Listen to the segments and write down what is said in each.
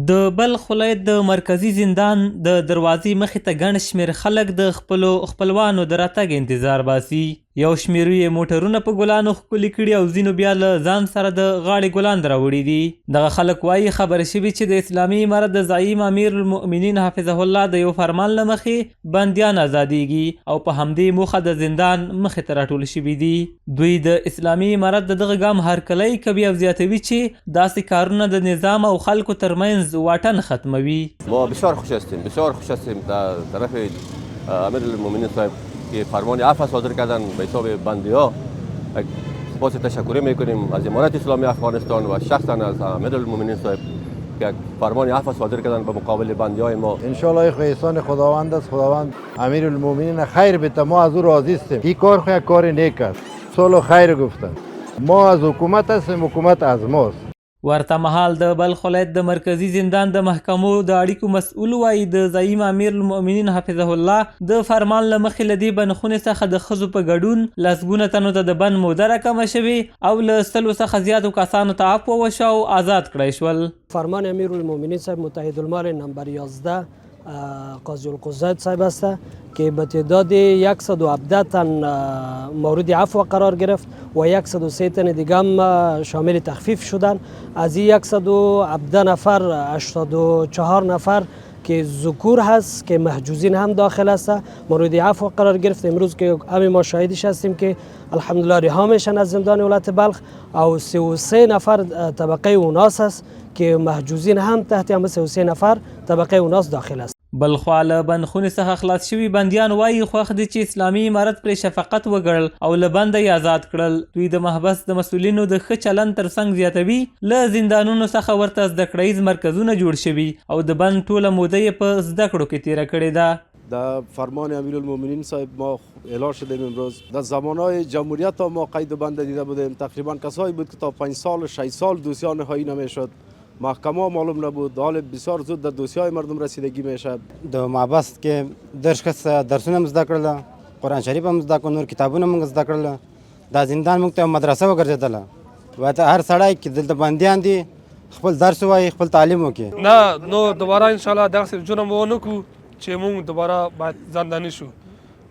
د بلخ ولایت د مرکزي زندان د دروازې مخې ته ګڼ شمېر خلک د خپلو خپلوانو د راتګ انتظار باسي. یو شمېر یې موټرونه په ګلانو ښکلي کړي او ځینو بیا له ځان سره د غاړې ګلان راوړي دي. دغه خلک وایي خبره شوي چې د اسلامي امارت د زعیم امیر المؤمنین حفظه الله د یو فرمان له مخې بندیان ازادیږي او په همدې موخه د زندان مخې ته راټول شوي دي. دوی د اسلامي امارت د دغه ګام هرکلی کوي او زیاتوي چې داسې کارونه د نظام او خلکو ترمنځ واټن ختموي. ما بسیار خوش هستیم در طرف امیر المؤمنین صاحب که فرمان عفو صادر کردن به حساب بندی‌ها. سپاس تشکری میکنیم از امارت اسلامی افغانستان و شخصا از امیر المؤمنین صاحب که فرمان عفو صادر کردن به مقابل بندی‌های ما. ان شاء الله خو احسان خداوند است. خداوند امیر المؤمنین خیر بده. ما از او راضی هستیم. این کار خو یک کار نیک است. صلح و خیر گفتن. ما از حکومت هستیم، حکومت از ماست. ورته مهال د بلخ ولایت د مرکزي زندان د محکمو د اړیکو مسؤل وایي د زعیم امیر المؤمنین حفظه الله د فرمان له مخې له دې بندخونې څخه د ښځو په ګډون لسګونه تنو ته د بند موده راکمه شوې او له 100 څخه زیاتو کسانو ته عفو وشوه او آزاد کړی شول. فرمان امیر المؤمنین صاحب متحد المال نمبر 11 قاضی القضات صاحب است که به تعداد 117 تن مورد عفو قرار گرفت و 103 تن دیگه هم شامل تخفیف شدن. از این 117 نفر 84 نفر که ذکور هست که محجوزین هم داخل است مورد عفو قرار گرفت. امروز که همه ما شاهدش هستیم که الحمدلله رها میشن از زندان ولایت بلخ او 33 نفر طبقه اوناس است که محجوزین هم تحت هم 33 نفر طبقه اوناس داخل است. بلخوا له بندخونې څخه خلاص شوي بندیان وایي خوښ دي چې اسلامي امارت پرې شفقت وکړل او له بنده یې آزاد کړل. دوی د محبس د مسؤلینو د ښه چلند ترڅنګ زیاتوي له زندانونو څخه ورته زده کړیز مرکزونه جوړ شوي او د بند ټوله موده یې په زده کړو کې تیره کړې ده. در فرمان امیرالمؤمنین صاحب ما اعلان شدیم امروز. در زمانهای جمهوریت ما قید و بند دیده بودیم. تقریبا کسایی بود که تا 5 سال و 6 سال دوسیه نهایی نمیشد. محکمه معلوم نبود. حال بسیار زود در دوسیه‌های مردم رسیدگی میشه. د محبس که درسونه مزده کړل، قرآن شریف هم زده کړل، نور کتابونه موږ زده کړل. دا زندان موږ ته مدرسه وګرځېدله. وایي هر سړی چې دلته بندیان دي خپل درس وایي، خپل تعلیم وکړي. نه نو دوباره ان شاء الله دغسې جرم ونه کړو چې موږ دوباره باید زنداني شو.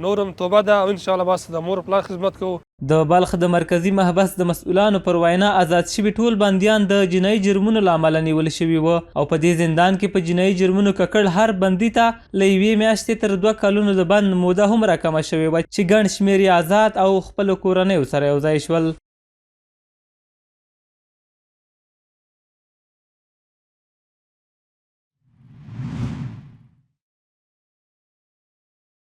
نورم توبه ده او ان شاء الله بس د مور پلار خدمت کوو. د بلخ د مرکزي محبس د مسؤلانو پر وینا آزاد شوي ټول بندیان د جنایي جرمونو له امله نیول شوي وو او په دې زندان کې په جنایي جرمونو ککړ هر بندي ته له 1 میاشتې تر 2 کلونو د بند موده هم راکمه شوې وه چې ګڼ شمېر یې آزاد او خپلو کورنیو سره یوځای شول.